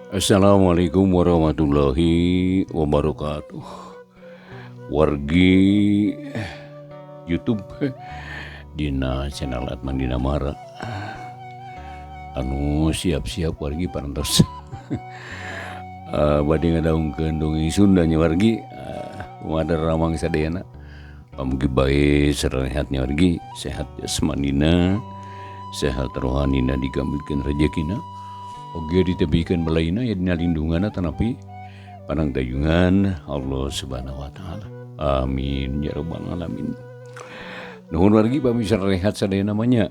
Assalamualaikum warahmatullahi wabarakatuh. Wargi YouTube dina channel Atman Dina Mara. Anu siap-siap wargi parantos. Bade ngadaungkeun dongeng Sunda nya wargi. Umadar ramang sadayana. Pamugi bae sarehatnya wargi, sehat jasmanina, sehat rohanina digambikeun rejekina. Oge ditebikeun balaina ya dina lindunganna tanapi panang dayungan Allah Subhanahu wa taala. Amin ya rabbal alamin. Nuhun wargi pamisa rehat sadaya namanya.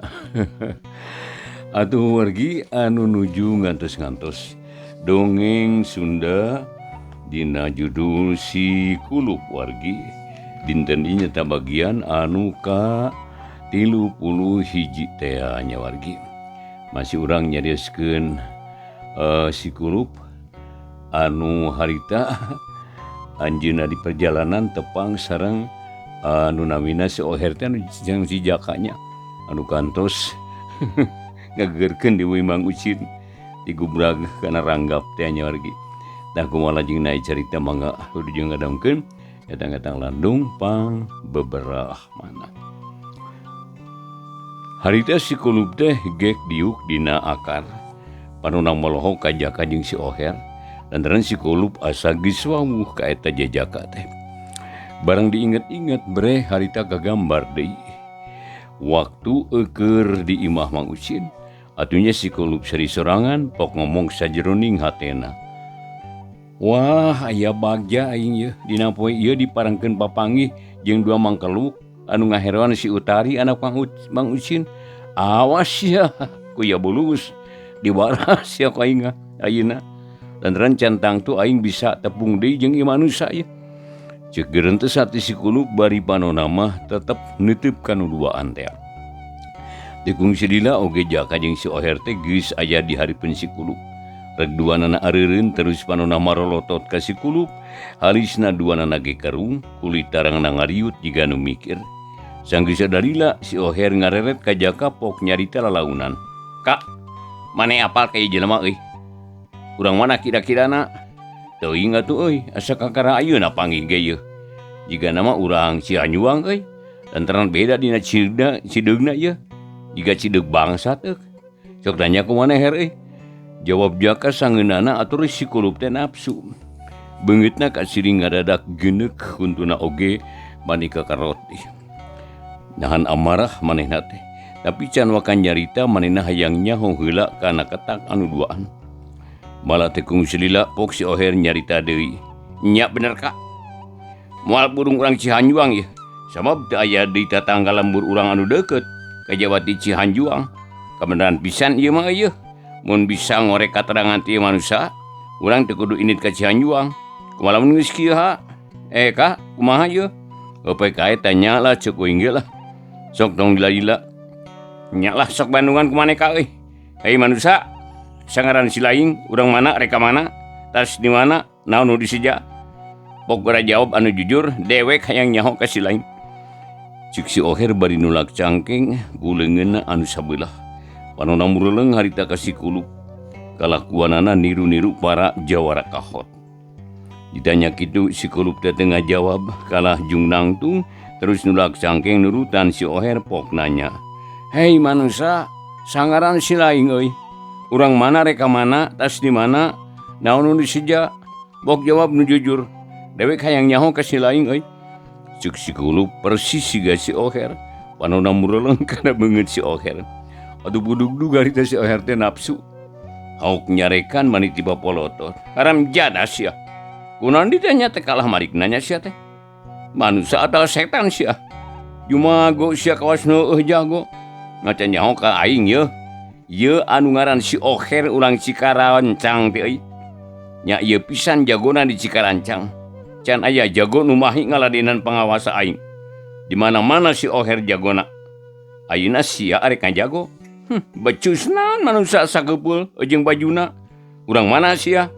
Atuh wargi anu nuju ngantos-ngantos dongeng Sunda dina judul Si Kulup wargi. Dinten ieu nyata bagian anu ka 31 teh nya wargi. Masih urang nyarioskeun Si Kulup anu harita anjeunna di perjalanan tepang sareng anu namina si Oher teh anu jeung si jakanya anu kantos ngageurkeun di Mang Ucin di gubrag kana ranggap teh nya wargi. Tah kumaha lajeng naik carita mangga kudu ngadangkeun datang-datang landung pang beberah mana. Harita Si Kulup teh gek diuk dina akar panunang molohok ka Jaka jeung si Oher lantaran Si Kulup asa geus wawuh ka eta jajaka teh. Barang diinget-inget bre harita kagambar deui. Waktu eukeur di imah Mang Ucin, atunya Si Kulup seri sorangan pok ngomong sajeroning hatena. Wah, aya bagja aing ye dina poe ieu diparengkeun papanggih jeung dua mangkeluk anu ngaheroan si Utari anak Mang Ucin. Awas ya ku ya bulus diwaras ya ku aing ayeuna. Lantaran cantang tu aing bisa tepung deui jeung ieu manusia ye. Ceuk geureun teh sati Si Kulup bari panonna mah tetep neuteup kanu duaan teh. Di kungsi lila oge Jaka jeung si Oher teh geus aya di hareupeun Si Kulup. Rek duanana areureun terus panonna marolotot ka Si Kulup, halisna duanana ge karung, kulit tarangna ngariut jiga nu mikir. Sanggeus sadarila si Oher ngareret ka Jaka pok nyarita lalaunan. Kak, mane apal ka ieu jelema euy? Urang mana kira-kirana? Teuing atuh euy, asa kakara ayeuna panggih ge ieu. Jiga nama urang Cianjuang euy. Lantaran beda dina cideugna ieu. Jiga cideug bangsat euy. Sok tanya ku maneh euy. Jawab Jaka sangeunana atuh Si Kulup teh nafsu. Beungeutna ka siring ngadadak geuneuk kuntuna oge bani ka karoti. Nahan amarah manehna teh. Tapi can wakan nyarita manehna hayang nyaho heula kana ketak anu duaan. Malah teh kungsi lila pok si Oher nyarita deui. Nya bener Kak. Moal burung urang Cihanjuang ye. Sabab teu aya deui tatangga lembur urang anu deukeut ka Jawa ti Cihanjuang. Kabeneran pisan ieu mah ieu. Mun bisa ngorek katerangan ti manusia, urang teu kudu init ka Cihanjuang. Kumaha mun geus kieu ha? Kak, kumaha ieu? Euy kae tanya lah ceuk uing ge lah. Sok dong lila-lila. Nya lah sok Bandungan ku maneh Kak euy. Hei manusia, sangaran si laing, urang mana reka mana? Tas di mana? Naon nu disija? Pokokna jawab anu jujur, dewek hayang nyaho ka si laing. Cik si Oher bari nulak cangkeng guleungeunna anu sabelah. Panonna mureleung harita ka Si Kulup. Kalakuanana niru-niru para jawara kahot. Ditanya kitu Si Kulup teh teu ngajawab, kalah jung nangtung terus nulak cangkeng nurutan si Oher pok nanya. Hei manusia, sangaran si laing euy. Urang mana reka mana, tas di mana? Naon nu disija? Pok jawab nu jujur. Dewek hayang nyaho ka si laing euy. Ceuk Si Kulup persis siga si Oher. Panonna mureleung kana beungeut si Oher. Aduh budug-dug harita si Oher teh nafsu. Hauk nyarekan mani tiba polotot. Haram jadah sia. Kunaon ditanya teh kalah marik nanya sia teh. Manusia atau setan sia. Jumago sia kawas neueuh jago. Ngacan nyaho ka aing ye. Ye anu ngaran si Oher urang Cikarancang teh euy. Nya ieu pisan jagona di Cikarancang. Can aya jago nu mahi ngaladenan pangawasa aing. Di mana-mana si Oher jagona. Ayeuna sia arek ngajago. Becus naon manusia sageupul jeung bajuna. Urang mana sia?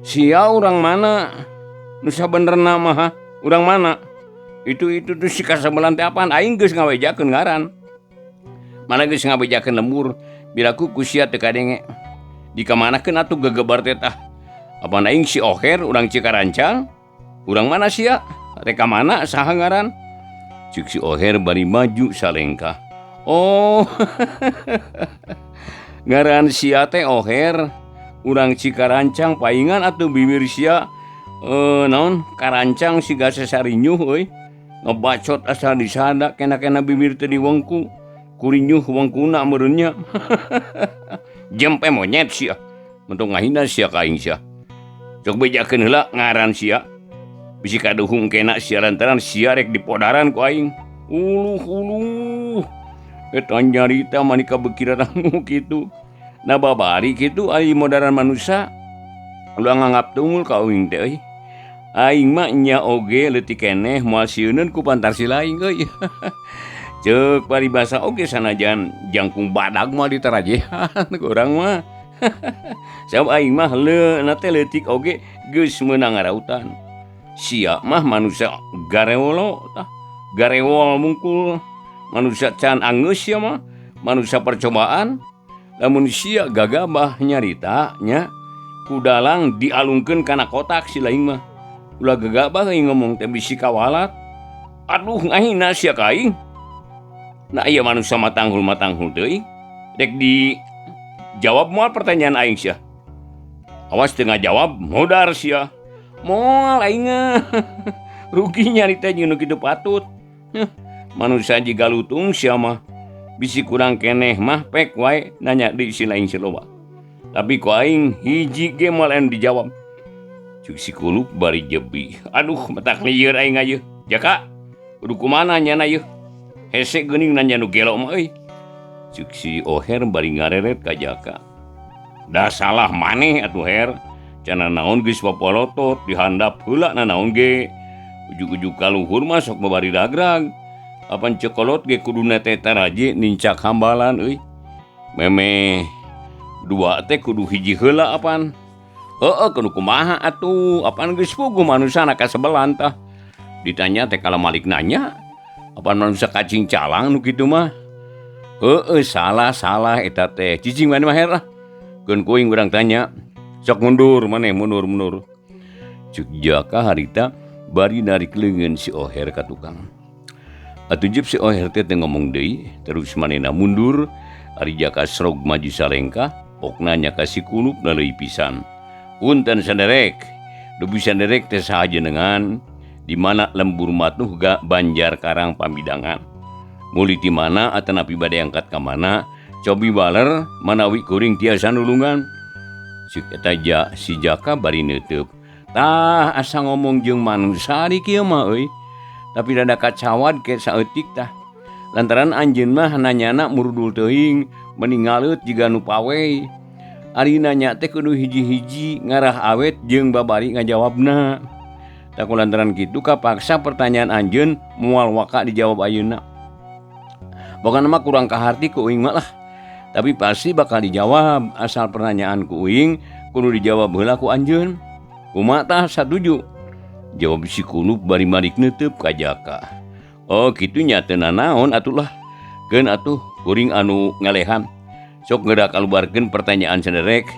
Sia urang mana? Nu sabenerna mah urang mana? Itu tuh si kasabelan teh apaan? Aing geus ngawejakeun ngaran. Mana geus ngawejakeun lembur. Bilaku ku sia teu kadenge. dikamanakeun atuh gegebar teh tah. Apa aing si Oher urang Cikarancang? Urang mana sia? Reka mana saha ngaran? Cik si Oher bari maju salengkah. Oh, ngaran sia teh Oher, urang Cikarancang paingan atuh bibir sia naon karancang siga sasarinyuh euy. Ngebacot asal disada kena-kena bibir teh diwengku. Kurinyuh wengkuna meureunnya. Jempe monyet sia. Mentung ngahina sia ka aing sia. Cok bejakeun heula ngaran sia. Bisi kaduhung kena sia lantaran sia rek dipodaran ku aing. Uluh. Eta nyarita manika bekiranmu kitu. Nah babari kitu ari modaran manusia. Ulah nganggap tunggul ka aing teh euy. Aing mah nya oge leutik keneh moal sieuneun ku pantarsi laing euy. Ceuk paribasa oge sanajan jangkung badag moal ditarajehan ku urang mah. Sabab aing mah leuna teh leutik oge geus meunang ngarautan. Sia mah manusia garewolo tah. Garewol mungkul. Manusia can angeus sia mah, manusia percobaan. Lamun sia gagabah nyarita nya kudalang dialungkeun kana kotak si laing mah. Ulah gegabah aing ngomong teh bisi kawalat. Aduh ngahina sia ka aing. Nah ieu manusia matanghul teuing. Rek dijawab moal pertanyaan aing sia. Awas teu ngajawab modar sia. Moal aing rugi nyarita jeung nu kitu patut. Manusia jiga lutung sia mah bisi kurang keneh mah pek wae nanya deui si laing si loba. Tapi ku aing hiji ge moal anu dijawab. Cuk si Kulup bari jebi. Aduh matak lieur aing ayeuna. Jaka, kudu kumaha nyana ieu? Hese geuning nanya nu gelo mah euy. Cuk si Oher bari ngareret ka Jaka. Da salah maneh atuh Her. Cenah naon geus papolotot dihandap heula na naon ge. Ujug-ujug kaluhur mah sok babari dagrag. Apan cekolot ge kuduna teh taraje nincak hambalan euy. Meme dua teh kudu hiji heula apan. Heueuh kudu kumaha atuh, apan geus puguh manusana ka sebelan tah. Ditanya teh kala Malik nanya, apan manusia kacing calang nu kitu mah. Heueuh salah eta teh. Cicing mana mah Her lah. Keun kuing urang tanya, sok mundur maneh mundur. Cuk Jaka harita bari narik leungeun si Oher ka tukang. Atuh jep si Oher teh ngomong deui, terus manehna mundur, ari Jaka srog maju salengkah, pokna nya ka si Kulup na leuwih pisan. Punten sanderek, dubi sanderek teh saha jenengan, di mana lembur matuh ga Banjar Karang Pamidangan. Muli ti mana atanapi bade angkat ka mana, cobi baler manawi kuring tiasa nulungan. Cik eta si Jaka bari neuteub. Tah asa ngomong jeung manusia di kieu mah euy. Tapi rada kacawad ke saeutik tah. Lantaran anjeun mah nanyana murudul teuing, meningaleut jiga nu pawei. Ari nanya teh kudu hiji-hiji ngarah awet jeung babari ngajawabna. Tak lantaran kitu kapaksa pertanyaan anjeun moal waka dijawab ayeuna. Boga mah kurang kaharti ku uing mah lah. Tapi pasti bakal dijawab asal pertanyaan ku uing kudu dijawab heula ku anjeun. Kumaha tah satuju? Jawab si Kulup bari Malik neuteub ka Jaka. Oh kitu nya teu nanaon atuh lah. Keun atuh kuring anu ngalehan. Sok ngeudak kalubarkeun pertanyaan sanderek.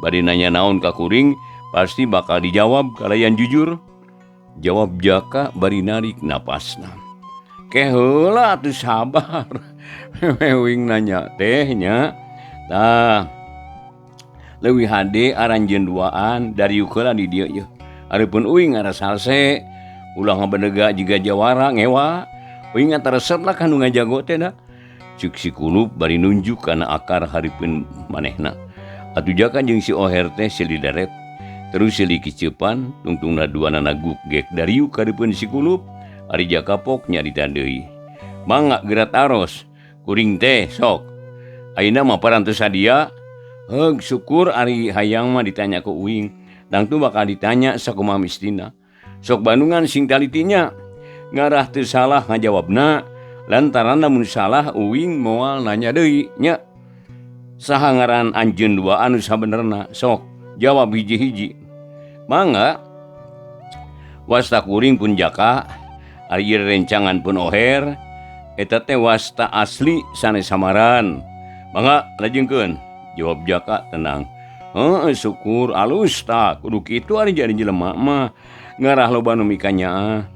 Bari nanya naon ka kuring pasti bakal dijawab kalayan jujur. Jawab Jaka bari narik napasna. Ke heula atuh sabar. Mewing nanya teh nya. Tah. Leuwih hade aranjeun duaan dari ukeula di dieu yeuh. Aripun uing ngarasalse ulah ngabedega jiga jawara ngewa. Uing ngataresep lah kanu ngajago teh da. Cuk si Kulup bari nunjuk kana akar haripun manehna. Atuh Jaka jeung si Oher teh silih deret. Terus silih kiceupan tungtungna duana naguk gek dariuk haripun si Kulup. Ari Jaka pok nyarita deui. Mangga gerat aros. Kuring teh sok. Ayeuna mah parantos sadia. Heug syukur ari hayang mah ditanya ku uing. Dangtu bakal ditanya sakumaha mistina. Sok Bandungan sing talitinya. Ngarah teu salah ngajawabna. Lantaran namun salah uing moal nanya deui nya. Saha ngaran anjeun dua anu sabenerna? Sok jawab hiji-hiji. Mangga. Wasta kuring pun Jaka, ari rencangan pun Oher, eta teh wasta asli sanes samaran. Mangga lajengkeun. Jawab Jaka tenang. Syukur alus tak kudu kitu ari jadi jelema mah ngarah loba nu mikanya.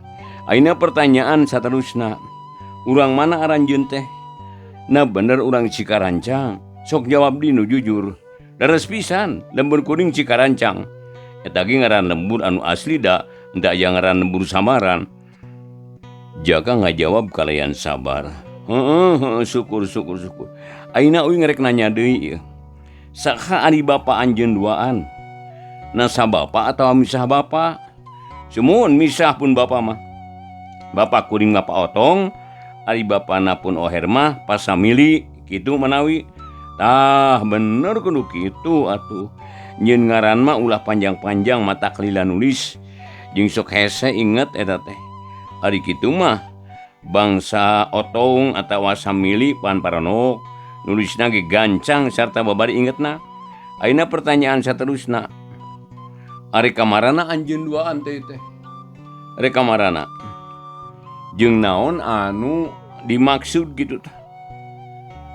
Ayeuna pertanyaan saterusna. Urang mana aranjeun teh? Nah bener urang Cikarancang. Sok jawab dinu jujur. Leres pisan lembur kuning Cikarancang. Eta ge ngaran lembur anu asli da da aya ngaran lembur samaran. Jaka ngajawab kalayan sabar. Syukur. Ayeuna uing ngerek nanya deui ieu. Saha ari bapa anjeun duaan? Na sabapa atawa misah bapa? Sumuhun misah pun bapa mah. Bapa kuring ngapa otong, ari bapana pun oher mah pasamili kitu manawi. Tah bener kudu kitu atuh. Nyeun ngaran mah ulah panjang-panjang mata kelila nulis. Jeung sok hese inget eta teh. Ari kitu mah bangsa otong atawa samili pan paranok nulisna ge gancang sarta babari ingetna. Ayeuna pertanyaan saterusna. Ari kamarana anjeun duaan teh teh? Ari kamarana? Jeung naon anu dimaksud gitu tah.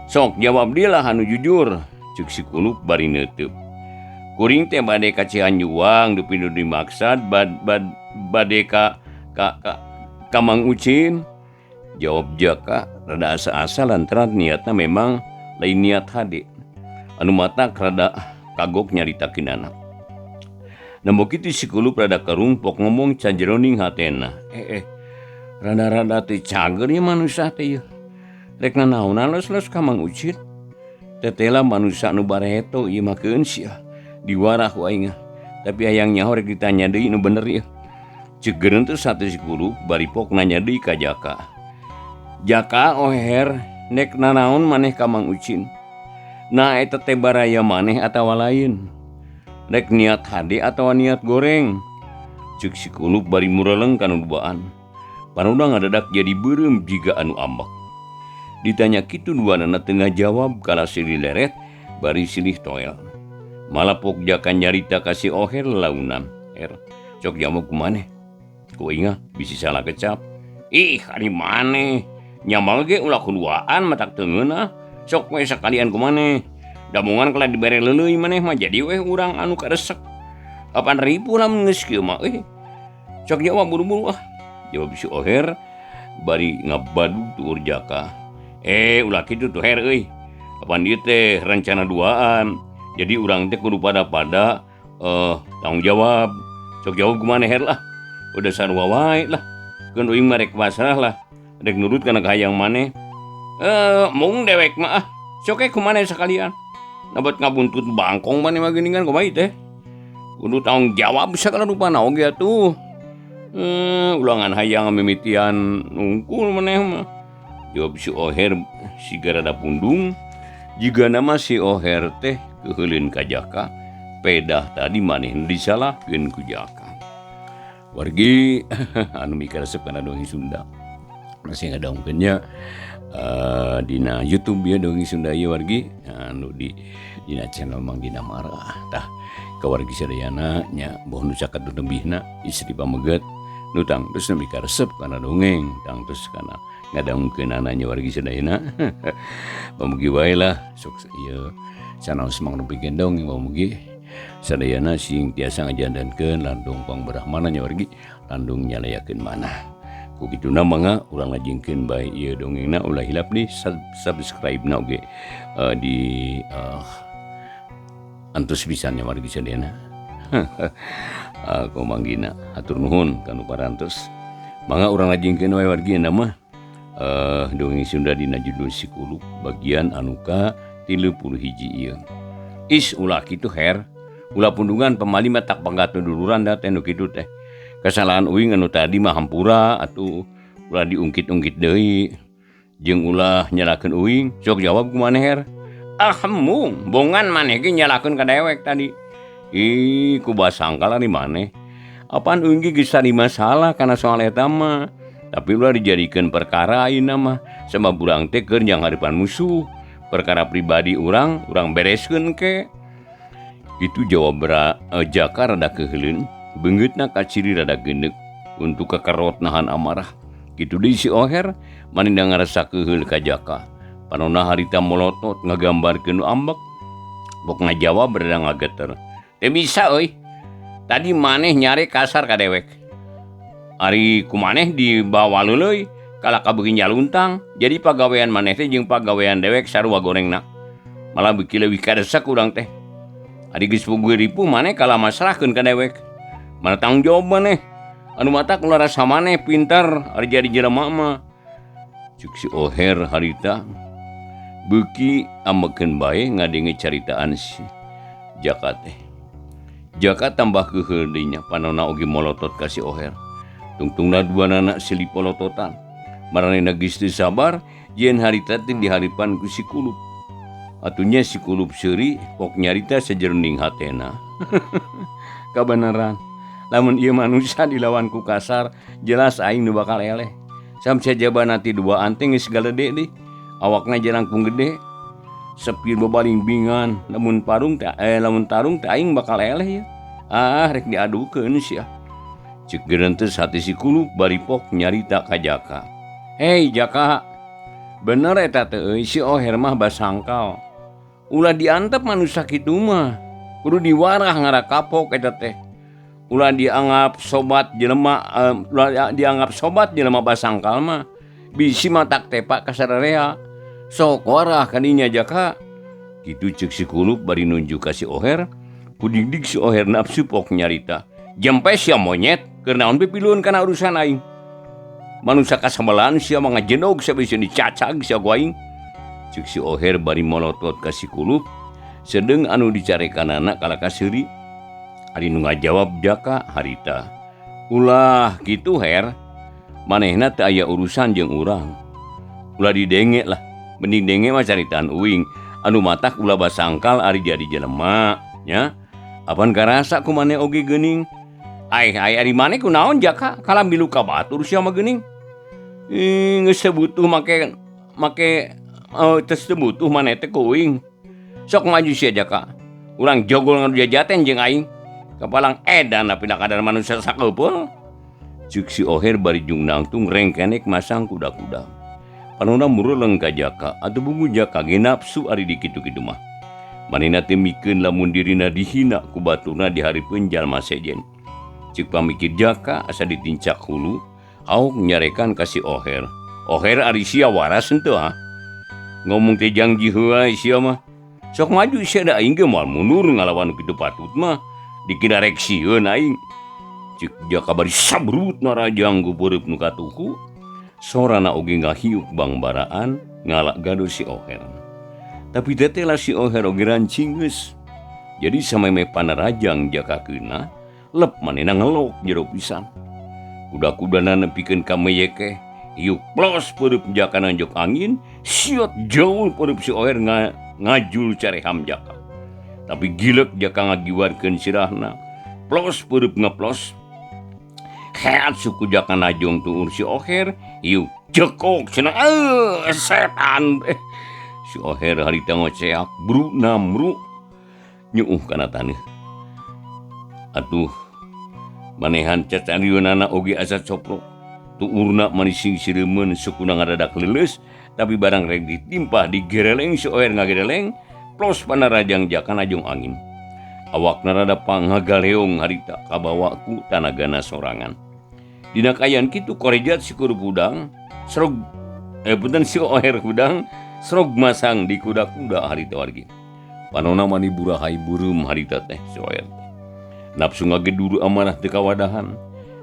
Sok jawab dia lah anu jujur, ceuk si Kulup bari neuteub. Kuring teh bade ka Cianjuang dupi nu dimaksud bade ka Mang Ucin. Jawab Jaka rada asa-asa lantaran niatna memang lain niat hade. Anu mata rada kagok nyaritakeunana. Nambok kitu si Kulup rada karumpok ngomong cajeroning hatena. Rada-rada teh cager ya manusia teh ya. Rek nanaonan les-les ka Mang Ucin. Tetela manusia nu bareto ieu mah keun sia. Diwarah ku aing. Tapi hayang nyaho rek ditanya deui nu bener ya. Cegereun teh satu si Kulup bari pok nanya deui ka Jaka. Jaka oher nek nanaon maneh ka Mang Ucin. Nah eta teh baraya maneh atawa lain. Rek niat hade atawa niat goreng. Ceuk si Kulup bari mureleng kana duaan. Panuda ngadadak jadi beureum jiga anu ambak. Ditanya kitu duanana tengah jawab kala silih leret bari silih toel. Malapok Jaka nyarita kasih oher launan. Sok jamu kumaneh? Ku ingat bisi salah kecap. Ih ari maneh. Nyamal ge ulah kuduaan matak teungeunah. Sok we sakalian kumaneh. Damungan kala dibere leuleuy maneh mah jadi we urang anu karesek. Kapan ribu lamun geus kieu mah Sok jawab buru-buru ah. Jawab si oher bari ngabadu tuur Jaka. Ulah kitu tuh her euy. Kapan dieu teh rencana duaan. Jadi urang teh kudu pada tanggung jawab. Sok jawab kumaneh her lah. Udah sarua wae lah. Keun uing mah rek pasrah lah. Rek nurut kana kahayang maneh. Mung dewek mah ah. Sok kumaneh sekalian. Nabat ngabuntut bangkong maneh mah geuningan kumaha teh. Kudu tanggung jawab sakala rupana oge atuh. Ulangan hayang mimitian nungkul maneh mah. Jawab si oher si garada pundung. Jiga nama si oher teh keheulin ka Jaka. Pedah tadi maneh disalahkeun ku Jaka. Wargi anu mikaresep kana dongeng Sunda. Masih ngadaungkeunnya dina YouTube ya dongeng Sunda ieu wargi anu dina channel Mang Dina Marah. Tah ka wargi sadayana nya boh nu caket lembihna istri pameget nu tang terus nu mikaresep kana dongeng tang terus kana ngadaungkeunana nya wargi sadayana. Pamugi wae lah sok ieu canaos Mang Nepikeun dongeng pamugi sadayana sing tiasa ngajandankeun landung pangberahmana nya wargi landung nyalayakeun manah. Ku kituna mangga urang ngajingkeun bae ieu dongengna ulah hilap di subscribe-na oge di antus pisan nya wargi sadayana. Aku manggina hatur nuhun kanu parantos. Mangga urang ngajingkeun wae wargi mah dongeng Sunda dina judul Si Kulup bagian anu ka 31 ieu. Ulah kitu her. Ulah pundungan pamali mah tak panggat duluran da teh nu kitu teh. Kesalahan uing anu tadi mah hampura atuh ulah diungkit-ungkit deui. Jeung ulah nyalakeun uing, sok jawab kumaneh her. Mung, bongan maneh ge nyalakeun ka dewek tadi. Ku basangkal ari maneh. Apaan uing ge geus tadi masalah kana soal eta mah. Tapi ulah dijadikeun perkara ayeuna mah. Sama urang teh keur njang harapan musuh. Perkara pribadi urang bereskeun ke. Itu jawab Jaka rada keheulin, beungeutna ka ciri rada geundeg untuk kekerot nahan amarah. Kitu deui si oher manehna ngarasa keheul ka Jaka. Panonna harita molotot ngagambarkeun nu ambek bok ngajawab berda ngageter. Teu bisa euy. Tadi maneh nyare kasar ka dewek. Ari kumaneh dibawa leuleui kala kabeukin jaluntang. Jadi pagawean maneh teh jeung pagawean dewek sarua gorengna. Malah beuki leuwih kadesak urang teh. Ari geus puguh ripuh maneh kala masrahkeun ka dewek. Mana tanggung jawab maneh. Anu matak ulah rasa maneh pintar ari jadi jelema mah. Cuk si Oher harita beuki ambekeun bae ngadenge caritaan si Jaka teh. Jaka tambah keuheul deui nya panonna oge molotot ka si Oher. Tungtungna duanana silih polototan. Maranehna geus teu sabar yen harita teh diharipan ku si Kulup. Atunya si Kulup seuri pok nyarita sajeroning hatena. Kabeneran. Lamun ieu manusia dilawan ku kasar, jelas aing nu bakal eleh. Samsia jabana ti duaan teh geus galede deui. Awakna jelangkung gede. Sepir babalimbingan, lamun tarung teh aing bakal eleh ya. Rek diadukeun sia. Ceuk geureunteu hati si Kulup bari pok nyarita ka Jaka. Hei Jaka, bener eta teh euy si Oher mah basangkal. Ulah diantep manusia kitu mah. Kudu diwarah ngara kapok eta teh. Ulah dianggap sobat jelema basangkal mah. Bisi matak tepak ka sararea. Sok warah kadinya Jaka. Kitu ceuk si Kulup bari nunjuk ka si Oher. Kudigdig si Oher nafsu pok nyarita. Jempe sia monyet keur naon pipilueun kana urusan aing. Manusia kasambelan sia mah ngajenog sia bisa dicacag sia ku aing. Ceuk si Oher bari molotot ka si Kulup. Sedeng anu dicarekanana kala kaseuri. Ari nu ngajawab Jaka harita. Ulah kitu Her. Manehna teu aya urusan jeung urang. Ulah didenge lah. Mending denge mah caritaan uing. Anu matak ulah basangkal ari jadi jelema nya. Apan karasa ku maneh oge geuning. Ari maneh kunaon Jaka kala milu ka batur sia mah geuning. Geus teu butuh make tes teu butuh maneh teh ku uing. Sok maju sia Jaka. Urang jogol ngadu jajaten jeung aing. Kapalang edan pindah kadar manusia sakeupeuh. Ceuk si Oher bari jung nangtung rengkenek masang kuda-kuda. Panonna mureuleng ka Jaka atuh bungu Jaka ge nafsu ari di kitu-kitu mah. Manehna teh mikeun lamun dirina dihina ku baturna dihareupeun jalma sejen. Ceuk pamikir Jaka asa ditincak hulu, aok nyarekan ka si Oher. Oher ari sia waras henteu ha. Ngomong teh janji heula sia mah. Sok maju sia da aing ge moal mundur ngalawan kitu patut mah. Dikira rek sieun aing. Ceuk Jaka bari sabrut narajang ku peureub nu katuku. Sorana oge ngahiuk bangbaraan ngalak gaduh si Oher. Tapi tetelah si Oher oge rancing geus. Jadi sameme panarajang Jaka keuna, lep manehna ngelok jero pisan. Kuda-kudana nepikeun ka meyekeh, hiuk plos peureub Jaka nanjok angin, siot jauh peureub si Oher ngajul careham Jaka. Tapi gilek Jaka ngagiwarkeun sirahna, plos peureub ngeplos. Heat suku Jaka najong tuur si Oher, hiuk jekok cenah setan. Si Oher harita ngoceak, bru namru nyuuh kana taneuh. Atuh manehan cacarionana oge asa coprok. Tuurna manising sireumeun sukuna ngadadak leuleus, tapi barang rek ditimpah digereleng si Oher ngagereleng, plos panarajang Jaka najong angin. Awakna rada pangagaleong harita kabawa ku tanagana sorangan. Dina kayan kitu korejat si Kulup udang srog si Oher udang srog masang di kuda-kuda harita wargi. Panonna mani burahay bureum harita teh si Oher. Nafsu ngageduru amanah teu kawadahan.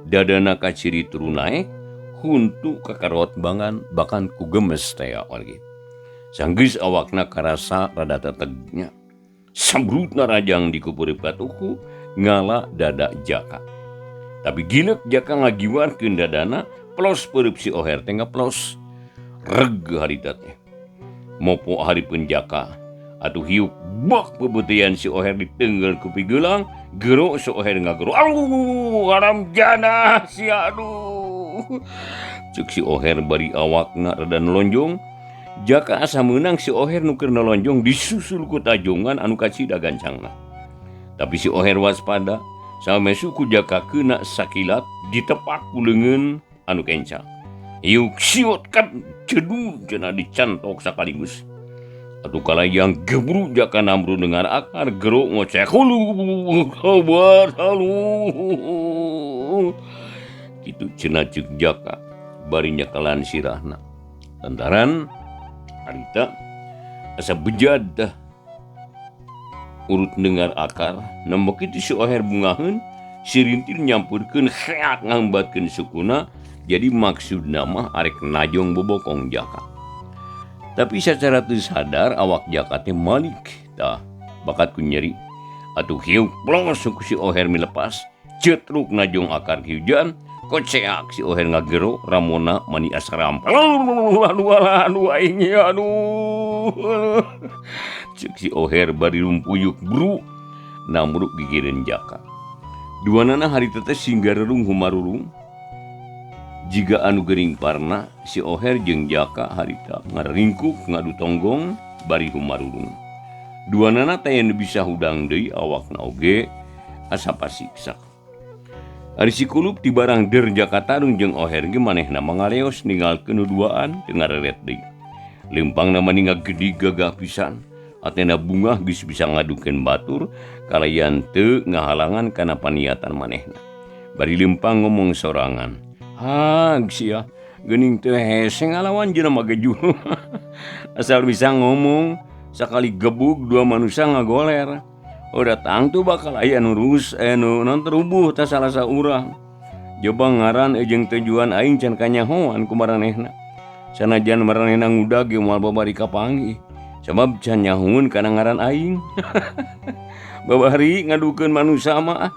Dadana kaciri turu naek huntu kakarot bangan bahkan ku gemes teh wargi. Sanggeus awakna karasa rada tetegnya. Sambrutna rajang di kupeureub katuku ngala dada Jaka. Tapi gilek Jaka ngagiwarkeun dadana, plos peureub si Oher teh ngeplos. Reg harita teh. Mopo hareupeun Jaka. Atuh hiuk bak bebeutean si Oher diteunggeul ku pigeulang, gero si Oher ngagero. Haram jana sia aduh. Ceuk si Oher bari awakna rada nelonjong. Jaka asa meunang si Oher nu keur nelonjong disusul ku tajongan anu kacida gancangna. Tapi si Oher waspada. Sampai suku Jaka keuna sakilat ditepak ku leungeun anu kencang. Hiuk siot kan cedu cenah dicantok sakaligus. Atuh kala yang gebru jaka namru dengar akar geruk ngoceh hulu kabar halu kitu cenah ceuk jaka bari nyakalan sirahna lantaran harita asa bejad dah urut dengar akar nembok itu si oher bungaheun si rintil nyampurkeun heak ngambatkeun sukuna jadi maksudna mah arek najong bobokong jaka. Tapi secara teu sadar awak jaka teh malik tah bakat ku nyeri atuh hiu plos ku si oher milepas cetruk najong akar hiujan koceak si oher ngagero ramona mani asram aduh aing aduh cek si oher bari rumpuyuk bru namruk gigireun jaka duanana harita teh singgarerung humarurung jika anu gering parna si oher jeung jaka harita ngaringkuk ngadu tonggong bari humarurung duanana teh anu bisa hudang deui awakna oge asa pasiksa ari si kulup ti barang der jaka tarung jeung oher ge manehna mangaleos ninggalkeun duaan teu ngareret deui lempangna mani ngagedi gagah pisan atena bungah geus bisa ngadukeun batur kalayan teu ngahalangan kana paniatan manehna bari lempang ngomong sorangan hag sia geuning teu hese ngalawan jelema geju asal bisa ngomong sakali gebug dua manusia ngagoler datang tuh bakal aya nu rus nu non terubuh ta salah saurang coba ngaran jeung tujuan aing can kanyahoan ku maranehna sanajan maranehna ngudag ge moal babari kapanggih sabab can nyahoun kana ngaran aing babari ngadukeun manusia mah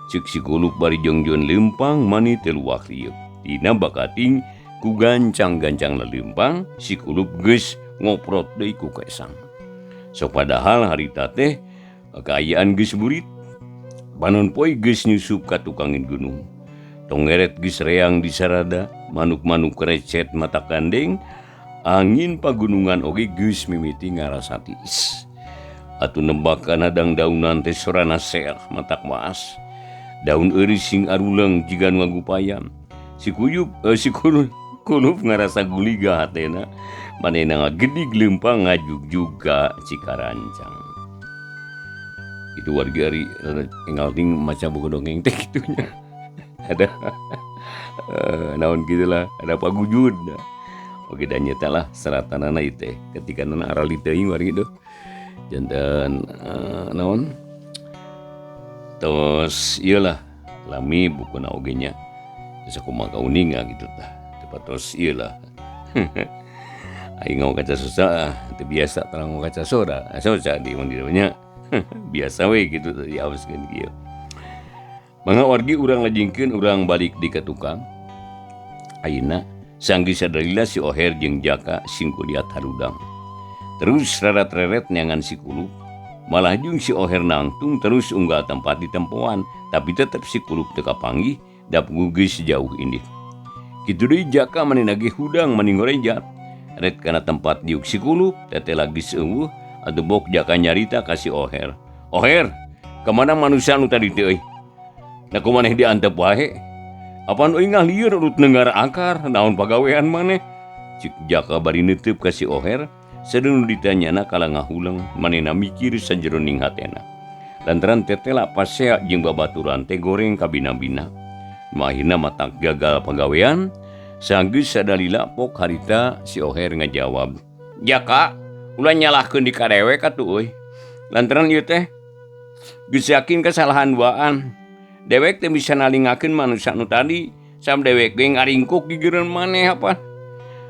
ceuk si kulup bari jongjon lempang mani teu luak rieup dina bakating ku gancang-gancang lelempang si kulup geus ngoprot deui ku kaesang sok padahal harita teh kaayaan geus burit panon poe geus nyusup ka tukangin gunung tongeret geus reang di sarada manuk-manuk recet mata kandeng angin pagunungan oge geus mimiti ngarasa tiis atuh nembakan adang-daunan teh sorana seah matak maas daun eureus sing aruleung jiga nu ngagupayam si kulup ngarasa guliga hatena manehna ngagedig lempang ngajug juga cikarancang itu warga ari enggal ting maca buku dongeng teh kitunya ada naon gitulah ada pagujud oke dan nyata lah seratanana itu ketika nana arali teuing wargi tuh jantan naon tos iyalah lami buku oge nya terus aku maka uninga gitu tah tepat tos iyalah aing ngau kaca susah teu biasa terang kaca sora asa di mandirnya biasa we gitu diawaskeun kieu mangga wargi urang lajengkeun urang balik di ka tukang ayeuna sanggeus sadarila si oher jeung jaka sing kuliat harudang terus reret-reret neangan si kulup malah jeung si oher nangtung terus unggal tempat di tempoan tapi tetep si kulup teu kapanggih da geus jauh indih kitu deui jaka manehna ge hudang mani ngorejat ret kana tempat diuk si kulup teteh lagi seueuh atuh bok jaka nyarita ka si oher oher kemana manusia nu tadi teh euy na kumaneh diantep wae apaan euy ngalieur urut nenggara akar naon pagawean maneh cik jaka bari neuteub ka si oher sadeung ditanyana kala ngahuleng manehna mikir sanjeroning hatena lantaran tetela pasea jeung babaturan teh goreng kabina-bina mahina matak gagal pagawean sanggeus sadalila pok harita si oher ngajawab jaka ulah nyalahkeun di kadewek atuh euy lantaran ieu teh geus yakin kesalahan duaan dewek teh bisa nalingakeun manusia nu tadi sam dewek ge ngaringkuk gigireun maneh apa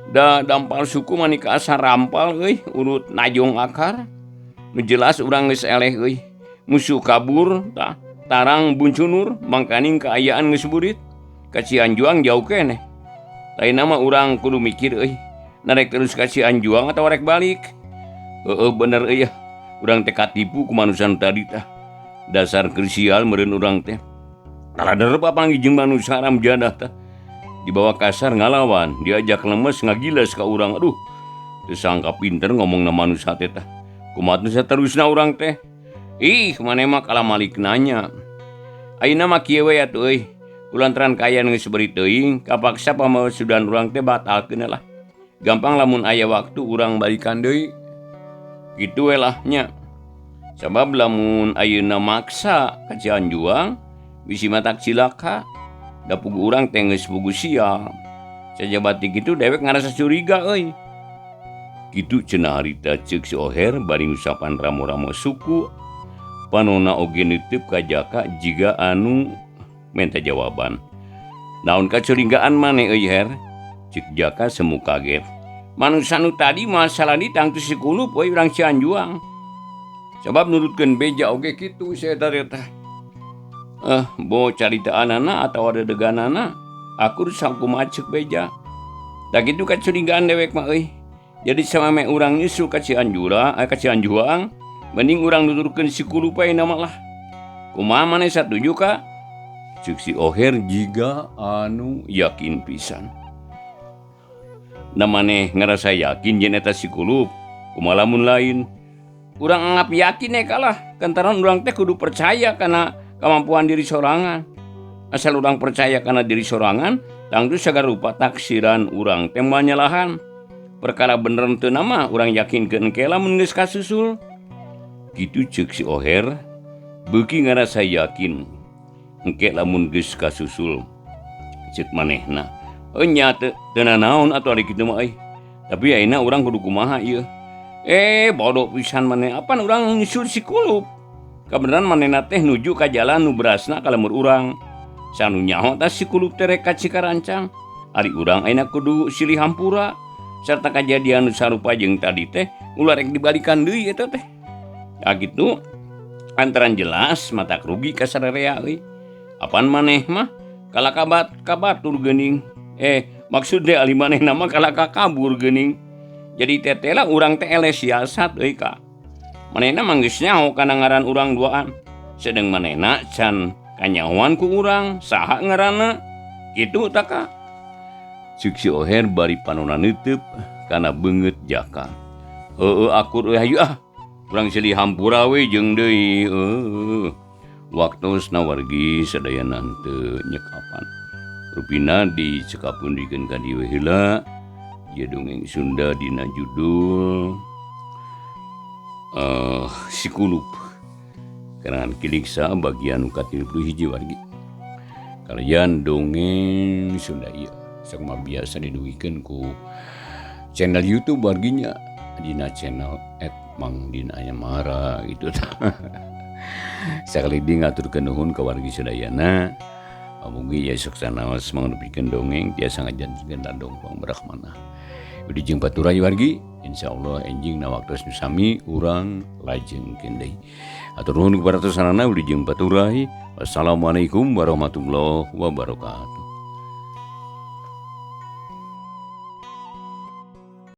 da dampal suku mani ka asa rampal euy urut najong akar nu jelas urang geus eleh euy musuh kabur tah tarang buncunur mangkaning kaayaan geus burit ka Cianjuang jauh keneh lainna mah urang kudu mikir euy narek terus ka Cianjuang atawa rek balik bener euy urang teh katipu ku manusia nu tadi tah dasar krisial meureun urang teh talader papanggih jeung manusia haram jadah tah dibawa kasar ngalawan diajak lemes ngagilas ka urang aduh teu sangka pinter ngomongna manusia teh tah kumaha teh saterusna urang teh ih maneh mah kala malik nanya ayeuna mah kieu we atuh euy kulantaran kaayaan geus beurit teuing kapaksa pamawesudan urang teh batalkeun lah gampang lamun aya waktu urang balikan deui Kitu elahnya. Sabab lamun ayeuna maksa ka Cianjuang bisi matak cilaka. Da pugu urang teh geus pugu sial. Sajabat kitu dewek ngarasa curiga euy. Kitu cenah harita ceuk si Oher bari usapan ramo-ramo suku. Panonna oge neuteup ka Jaka jiga anu minta jawaban. Naon kacurigaan maneh euy Her? Ceuk Jaka semu kaget. Manusa nu tadi masalah di tangtu si Kulup euy urang Cianjuang. Sabab nurutkeun beja oge kitu saya teh. Bo carita anana atau ada deganana, aku sangku macek beja. Da kitu kacurigaan dewek mah euy. Jadi samame urang nyusul ka Cianjuang, mending urang nuturkeun si Kulup we nama lah. Kumaha maneh satuju ka? Ceuk si Oher jiga anu yakin pisan. Na maneh ngarasa yakin yen eta si Kulup, kumaha lamun lain? Urang anggap yakin kalah, kantaran urang teh kudu percaya kana kemampuan diri sorangan. Asal urang percaya kana diri sorangan, tangtu sagarupa taksiran urang teh manyalahan. Perkara bener teu nama urang yakinkeun engke lamun geus kasusul. Kitu ceuk si Oher, beuki ngarasa yakin engke lamun geus kasusul. Ceuk manehna, nya teu nanaon atuh ari kitu mah euy. Tapi ayeuna urang kudu kumaha ieu? Bodoh pisan maneh, apan urang nyusul si Kulup. Kabeneran manehna teh nuju ka jalan nu berasna ka lemur urang. Sanu nyaho tah si Kulup teh rek ka Cikarancang. Ari urang ayeuna kudu silih hampura. Sarta kajadian nu sarupa jeung tadi teh ulah rek dibalikan deui eta teh. Kitu antaran jelas matak rugi ka sararea euy. Apan maneh mah kalaka kabatur geuning. Maksudnya ali manehna mah kalaka kabur geuning. Jadi tetela urang teh eleh siasat euy ka. Manehna mah geus nyaho kana ngaran urang duaan. Sedeng manehna can kanyahoan ku urang, saha ngaranna? Kitu tah ka. Ceuk si Oher bari panonna neuteup kana beungeut Jaka. Akur euy hayu urang silih hampura we jeung deui. Waktosna wargi sadayana teu nyekapan. Rupina dicekapundikeun ka dieu heula. Ieu dongeng Sunda dina judul Si Kulup. Karangan Kiliksa bagian nu ka-31 wargi. Kalian dongeng Sunda ieu sakumaha biasa didugikeun ku channel YouTube warginya dina channel @mangdina Ayamara gitu. Sakali di ngaturkeun nuhun ka wargi sadayana. Mugi ya suksanaos mangdupikeun dongeng tiasa ngajanjikeun dongkong brahmana. Udi jeung baturai wargi, insyaallah enjing na waktos nu sami urang lajengkeun deui. Atur nuhun kepada sanana udi jeung baturai. Wassalamualaikum warahmatullahi wabarakatuh.